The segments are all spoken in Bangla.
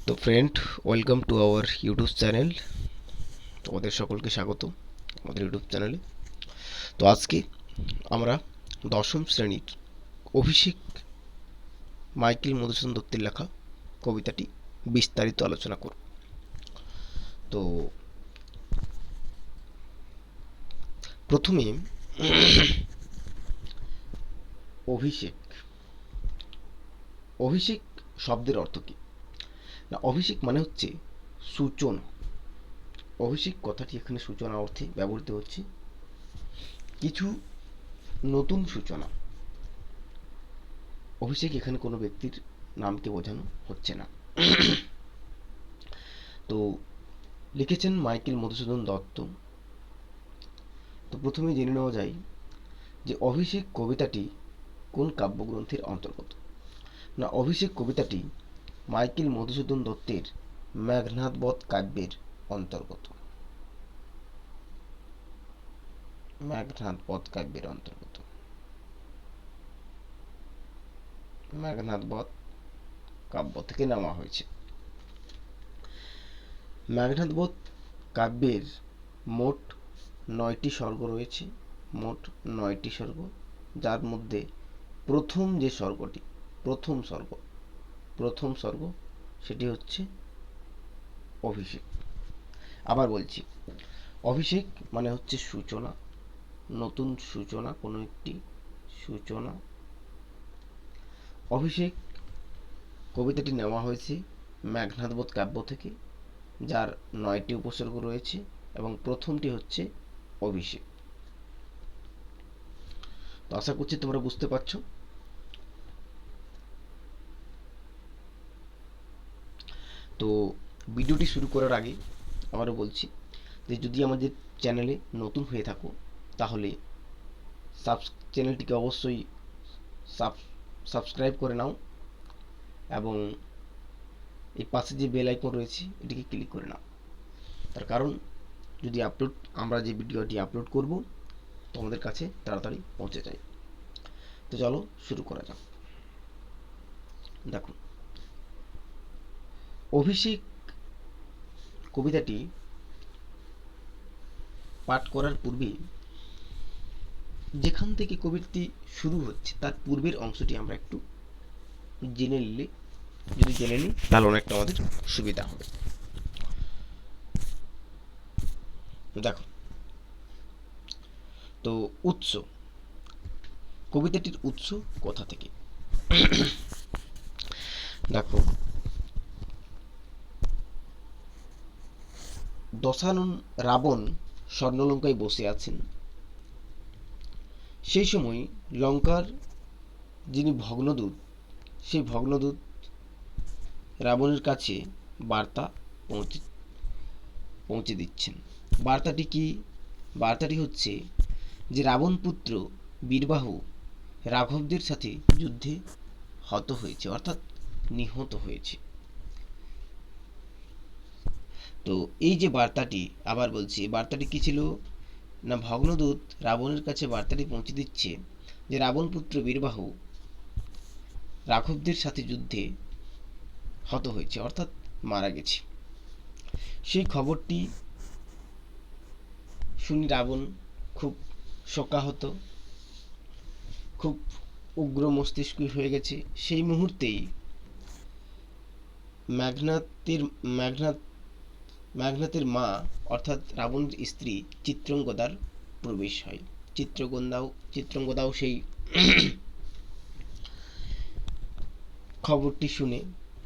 তো friend, welcome to our YouTube channel. তোমাদের সকলকে স্বাগত আমাদের ইউটিউব চ্যানেলে। তো আজকে আমরা দশম শ্রেণীর অভিষেক মাইকেল মধুসূদন দত্তের লেখা কবিতাটি বিস্তারিত আলোচনা করব। তো প্রথমে অভিষেক অভিষেক শব্দের অর্থ কী না, অভিষেক মানে হচ্ছে সূচনা। অভিষেক কথাটি এখানে সূচনা অর্থে ব্যবহৃত হচ্ছে। কিছু নতুন সূচনা। অভিষেক এখানে কোনো ব্যক্তির নামকে বোঝানো হচ্ছে না। তো লিখেছেন মাইকেল মধুসূদন দত্ত। তো প্রথমে জেনে নেওয়া যায় যে অভিষেক কবিতাটি কোন কাব্যগ্রন্থের অন্তর্গত। না, অভিষেক কবিতাটি মাইকেল মধুসূদন দত্তের মেঘনাদ বধ কাব্যের অন্তর্গত। মেঘনাদ বধ কাব্যের অন্তর্গত। মেঘনাদ বধ কাব্য থেকে নেওয়া হয়েছে। মেঘনাদ বধ কাব্যের মোট 9টি স্বর্গ রয়েছে। মোট 9টি স্বর্গ, যার মধ্যে প্রথম যে স্বর্গটি, প্রথম স্বর্গ সেটি হচ্ছে অভিষেক। আবার বলছি, অভিষেক মানে হচ্ছে সূচনা, নতুন সূচনা, কোনো একটি সূচনা। অভিষেক কবিতাটি নেওয়া হয়েছে মেঘনাদ বধ কাব্য থেকে, যার 9টি উপসর্গ রয়েছে এবং প্রথমটি হচ্ছে অভিষেক। তো আশা করছি তোমরা বুঝতে পারছো। তো ভিডিওটি শুরু করার আগে আবারও বলছি যে যদি আমাদের চ্যানেলে নতুন হয়ে থাকো তাহলে চ্যানেলটিকে অবশ্যই সাবস্ক্রাইব করে নাও এবং এই পাশে যে বেল আইকন রয়েছে এটিকে ক্লিক করে নাও। তার কারণ যদি আমরা যে ভিডিওটি আপলোড করব তোমাদের কাছে তাড়াতাড়ি পৌঁছে যায়। তো চলো শুরু করা যাক। দেখো, অভিষেক কবিতাটি পাঠ করার পূর্বে যেখান থেকে কবিতাটি শুরু হচ্ছে তার পূর্বের অংশটি আমরা একটু জেনে নিই তাহলে অনেকটা আমাদের সুবিধা হবে। দেখো, তো উৎস, কবিতাটির উৎস কোথা থেকে। দেখো, দশানন রাবণ স্বর্ণলঙ্কায় বসে আছেন। সেই সময় লঙ্কার যিনি ভগ্নদূত, সেই ভগ্নদূত রাবণের কাছে বার্তা পৌঁছে দিচ্ছেন। বার্তাটি কি? বার্তাটি হচ্ছে যে রাবণ পুত্র বীরবাহু রাঘবদের সাথে যুদ্ধে হত হয়েছে, অর্থাৎ নিহত হয়েছে। তো এই যে বার্তাটি, আবার বলছি, বার্তাটি কি ছিল না, ভগ্নদূত রাবণের কাছে বার্তাটি পৌঁছে দিচ্ছে যে রাবণ পুত্র বীরবাহু রাঘবদের সাথে যুদ্ধে হত হয়েছে, অর্থাৎ মারা গেছে। সেই খবরটি শুনি রাবণ খুব শোকাহত, খুব উগ্র মস্তিষ্ক হয়ে গেছে। সেই মুহূর্তেই মেঘনাদের মা অর্থাৎ রাবণের স্ত্রী চিত্রাঙ্গদার প্রবেশ হয়। চিত্রাঙ্গদাও সেই খবরটি শুনে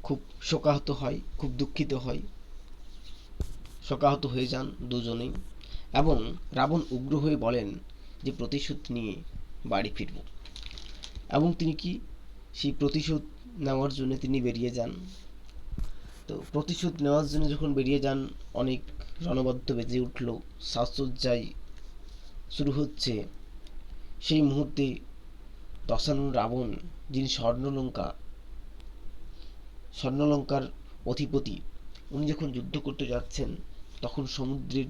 খুব শোকাহত হয়, খুব দুঃখিত হয়, শোকাহত হয়ে যান দুজনেই। এবং রাবণ উগ্র হয়ে বলেন যে প্রতিশোধ নিয়ে বাড়ি ফিরব। এবং তিনি কি সেই প্রতিশোধ নেওয়ার জন্য তিনি বেরিয়ে যান। তো প্রতিশোধ নেওয়ার জন্য যখন বেরিয়ে যান, অনেক রণবদ্ধ বেজে উঠল, সাজসজ্জায় শুরু হচ্ছে। সেই মুহূর্তে দশানন রাবণ, যিনি স্বর্ণলঙ্কার অধিপতি, উনি যখন যুদ্ধ করতে যাচ্ছেন তখন সমুদ্রের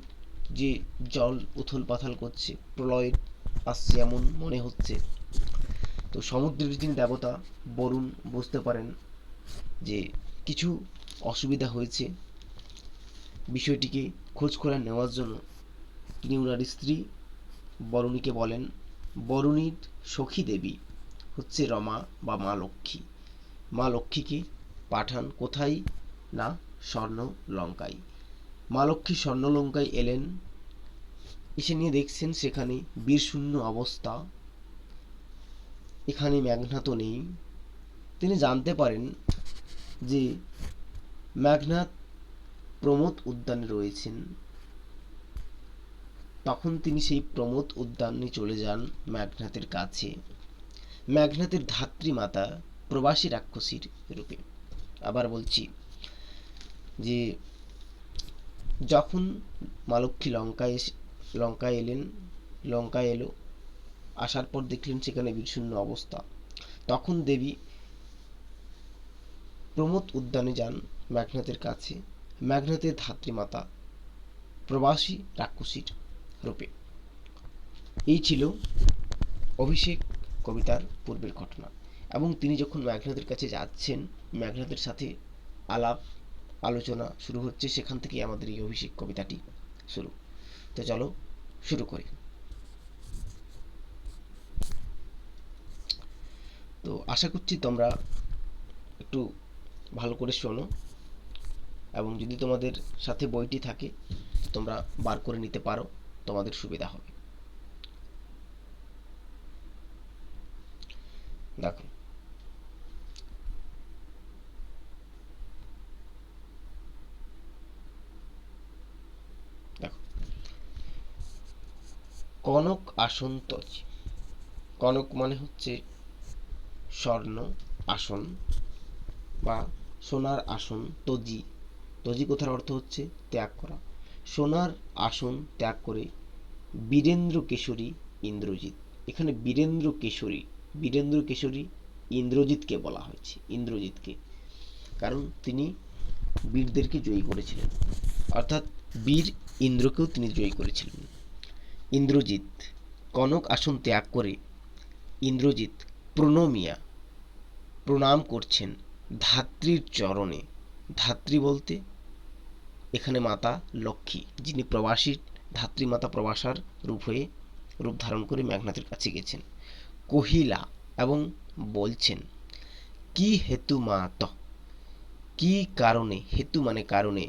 যে জল উথল পাথাল করছে, প্রলয় আসছে এমন মনে হচ্ছে। তো সমুদ্রের যিনি দেবতা বরুণ বুঝতে পারেন যে কিছু অসুবিধা হয়েছে, বিষয়টিকে খোঁজ খবর নেওয়ার জন্য তিনি ওনার স্ত্রী বরুণীকে বলেন, বরুণীর সখী দেবী হচ্ছে রমা বা মা লক্ষ্মী, মা লক্ষ্মীকে পাঠান কোথায় না স্বর্ণলঙ্কায়। মা লক্ষ্মী স্বর্ণলঙ্কায় এলেন, এসে নিয়ে দেখছেন সেখানে বীরশূন্য অবস্থা, এখানে মেঘনাদ নেই। তিনি জানতে পারেন যে মেঘনাদ প্রমোদ উদ্যানে রয়েছেন। তখন তিনি সেই প্রমোদ উদ্যানে চলে যান মেঘনাদের কাছে। মেঘনাদের ধাত্রীমাতা প্রবাসী রাক্ষসীর রূপে। আবার বলছি যে যখন মা লক্ষ্মী লঙ্কায় এলেন, লঙ্কায় এলো, আসার পর দেখলেন সেখানে বিচ্ছিন্ন অবস্থা। তখন দেবী প্রমোদ উদ্যানে যান মেঘনাদের কাছে, মেঘনাদের ধাত্রীমাতা প্রবাসী রাক্ষসীর রূপে। এই ছিল অভিষেক কবিতার পূর্বের ঘটনা। এবং তিনি যখন মেঘনাদের কাছে যাচ্ছেন, মেঘনাদের সাথে আলাপ আলোচনা শুরু হচ্ছে, সেখান থেকে আমাদের এই অভিষেক কবিতাটি শুরু। তো চলো শুরু করি। তো আশা করছি তোমরা একটু ভালো করে শোনো, এবং যদি তোমাদের সাথে বইটি থাকে তোমরা বার করে নিতে পারো, তোমাদের সুবিধা হবে। দেখো, দেখো, কনক আসন তজি। কনক মানে হচ্ছে স্বর্ণ আসন বা সোনার আসন। তজি, তজি কথার অর্থ হচ্ছে ত্যাগ করা। সোনার আসন ত্যাগ করে বীরেন্দ্র কেশরী ইন্দ্রজিৎ। এখানে বীরেন্দ্র কেশরী ইন্দ্রজিৎকে বলা হয়েছে, ইন্দ্রজিৎকে, কারণ তিনি বীরদেরকে জয়ী করেছিলেন, অর্থাৎ বীর ইন্দ্রকেও তিনি জয়ী করেছিলেন। ইন্দ্রজিৎ কনক আসন ত্যাগ করে ইন্দ্রজিৎ প্রণমিয়া প্রণাম করছেন ধাত্রীর চরণে। ধাত্রী বলতে এখানে মাতা লক্ষ্মী, যিনি প্রবাসী ধাত্রীমাতা প্রবাসার রূপ ধারণ করে মেঘনাদের কাছে গেছেন। কহিলা এবং বলছেন, কি হেতু মাত, কি কারণে, হেতু মানে কারণে,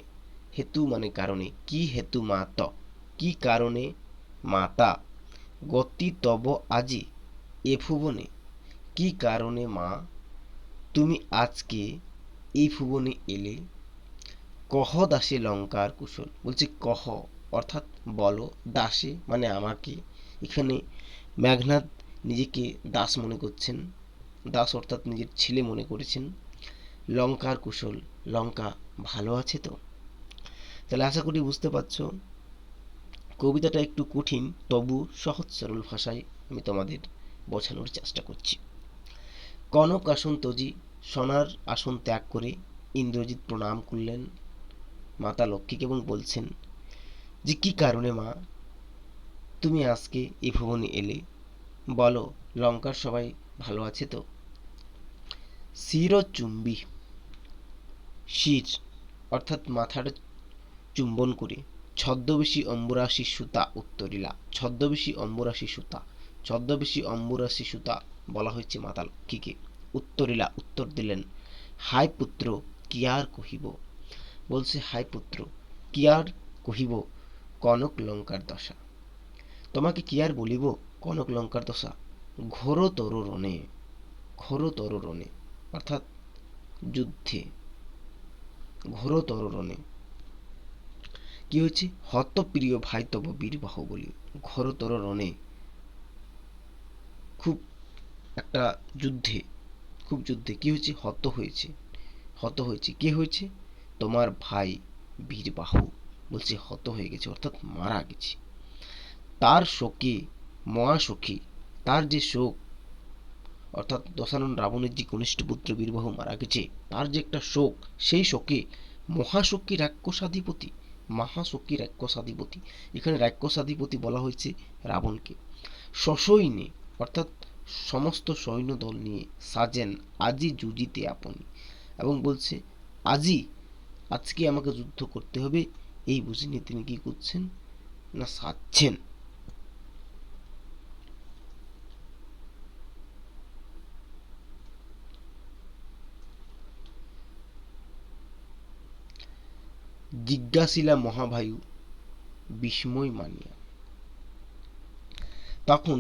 হেতু মানে কারণে, কি হেতু মাত, কি কারণে মাতা, গতি তব আজি এ ভুবনে, কি কারণে মা তুমি আজকে এই ভুবনে এলে। কহ দাসে লঙ্কার কুশল, বলছে কহ অর্থাৎ বলো, দাসে মানে আমাকে। এখানে মেঘনাদ নিজেকে দাস মনে করছেন, দাস অর্থাৎ নিজের ছেলে মনে করেছেন। লঙ্কার কুশল, লঙ্কা ভালো আছে তো? তাহলে আশা করি বুঝতে পারছো কবিতাটা একটু কঠিন, তবু সহজ সরল ভাষায় আমি তোমাদের বোঝানোর চেষ্টা করছি। কনক আসন তজি, সোনার আসন ত্যাগ করে ইন্দ্রজিৎ প্রণাম করলেন মাতা লক্ষ্মীকে এবং বলছেন যে কি কারণে মা তুমি আজকে এই ভুবনে এলে, বলো লঙ্কার সবাই ভালো আছে তো? শিরচুম্বী, শির অর্থাৎ মাথাটা চুম্বন করে ছদ্মবেশী অম্বুরাশি সুতা উত্তরিলা। ছদ্মবেশী অম্বুরাশি সুতা, ছদ্মবেশী অম্বুরাশি সুতা বলা হয়েছে মাতা লক্ষ্মীকে। উত্তরিলা উত্তর দিলেন, হাই পুত্র কি আর কহিব, বলছে হাই পুত্র কি আর কহিব কনক লঙ্কার দশা, তোমাকে কি আর বলিব কনক লঙ্কার দশা। ঘোরতর রণে, ঘোরতর রণে অর্থাৎ যুদ্ধে, ঘোরতর রণে কি হয়েছে, হত প্রিয় ভাই তব বীর বাহুবলী। ঘোরতর রণে খুব একটা যুদ্ধে, খুব যুদ্ধে কি হয়েছে, হত হয়েছে, হত হয়েছে, কে হয়েছে, তোমার ভাই বীরবাহু, বলছে হত হয়ে গেছে অর্থাৎ মারা গেছে। তার শোকে মহাসখী, তার যে শোক অর্থাৎ দশানন রাবণের যে কনিষ্ঠ পুত্র বীরবাহু মারা গেছে, তার যে একটা শোক, সেই শোকে মহাশক্তি রাক্ষসাধিপতি, মহাশক্তি রাক্ষসাধিপতি, এখানে রাক্ষসাধিপতি বলা হয়েছে রাবণকে। সসৈন্যে অর্থাৎ সমস্ত সৈন্য দল নিয়ে সাজেন আজি যুজিতে আপনি, এবং বলছে আজি আজকে আমাকে যুদ্ধ করতে হবে, এই বুঝে নিয়ে তিনি কি করছেন না সাধছেন। জিজ্ঞাসিলা মহাবায়ু বিস্ময় মানিয়া। তখন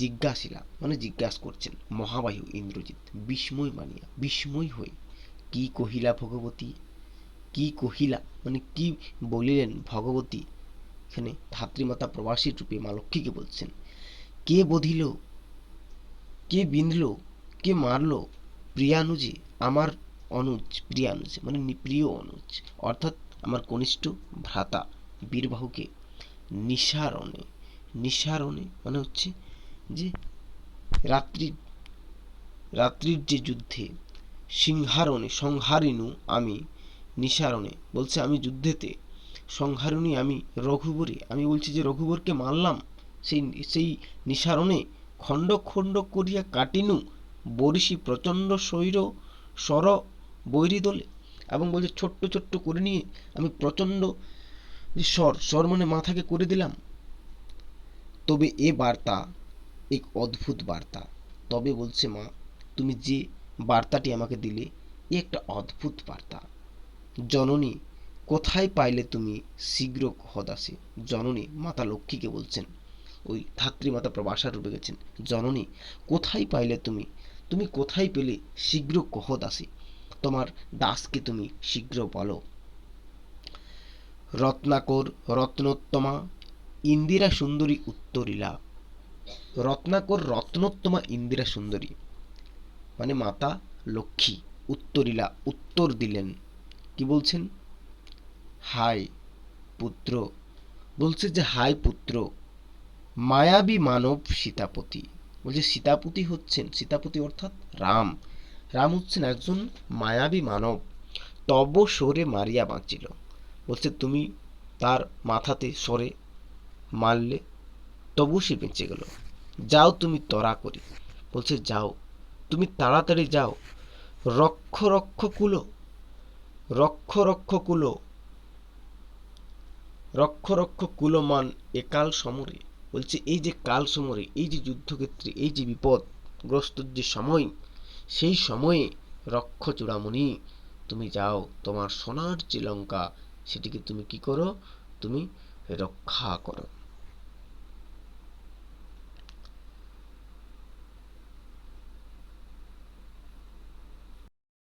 জিজ্ঞাসিলা মানে জিজ্ঞাসা করছেন মহাবায়ু ইন্দ্রজিৎ বিস্ময় মানিয়া, বিস্ময় হয়ে কি কহিলা ভগবতী, কি কহিলা মানে কি বলিলেন ভগবতী। এখানে ধাত্রীমাতা প্রবাসীর রূপে মা লক্ষ্মীকে বলছেন, কে বধিল, কে বিঁধল, কে মারল প্রিয়ানুজে, আমার অনুজ, প্রিয়ানুজ মানে প্রিয় অনুজ অর্থাৎ আমার কনিষ্ঠ ভ্রাতা বীরবাহুকে নিসারণে, নিসারণে মানে হচ্ছে যে রাত্রি, রাত্রির যে যুদ্ধে, সিংহারণে সংহারিনু আমি, নিসারণে বলছে আমি যুদ্ধেতে, সংহারিণী আমি রঘুবরে, আমি বলছি যে রঘুবরকে মারলাম, সেই সেই নিসারণে খণ্ড খণ্ড করিয়া কাটিনু বরিশি প্রচণ্ড শৈর স্বর বৈরী দলে, এবং বলছে ছোট্ট ছোট্ট করে নিয়ে আমি প্রচণ্ড যে স্বর, স্বর মানে মাথাকে করে দিলাম। তবে এ বার্তা এক অদ্ভুত বার্তা, তবে বলছে মা তুমি যে বার্তাটি আমাকে দিলে এ একটা অদ্ভুত বার্তা। জননী কোথায় পাইলে তুমি শীঘ্র কহদাসে, জননী মাতা লক্ষ্মীকে বলছেন, ওই ধাত্রীমাতা প্রবাসার রূপে গেছেন, জননী কোথায় পাইলে তুমি, তুমি কোথায় পেলে শীঘ্র কহদাসে, তোমার দাসকে তুমি শীঘ্র বলো। রত্নাকর রত্নোত্তমা ইন্দিরা সুন্দরী উত্তরিলা, রত্নাকর রত্নোত্তমা ইন্দিরা সুন্দরী মানে মাতা লক্ষ্মী উত্তরিলা উত্তর দিলেন, কি বলছেন হাই পুত্র, বলছে যে হাই পুত্র, মায়াবী মানব সীতাপতি, বলছে সীতাপতি হচ্ছেন, সীতাপতি অর্থাৎ রাম, রাম হচ্ছেন একজন মায়াবী মানব, তব সরে মারিয়া বাঁচিল, বলছে তুমি তার মাথাতে সরে মারলে তবু সে বেঁচে গেল, যাও তুমি তরা করি, বলছে যাও তুমি তাড়াতাড়ি যাও, রক্ষ রক্ষ কুলো, রক্ষ রক্ষ কুলো, রক্ষ রক্ষ কুলমান একাল সমরে, বলছে এই যে কাল সমরে, এই যে যুদ্ধক্ষেত্রে, এই যে বিপদগ্রস্ত যে সময়, সেই সময়ে রক্ষ চূড়ামণি তুমি যাও, তোমার সোনার যে লঙ্কা সেটিকে তুমি কি করো, তুমি রক্ষা করো।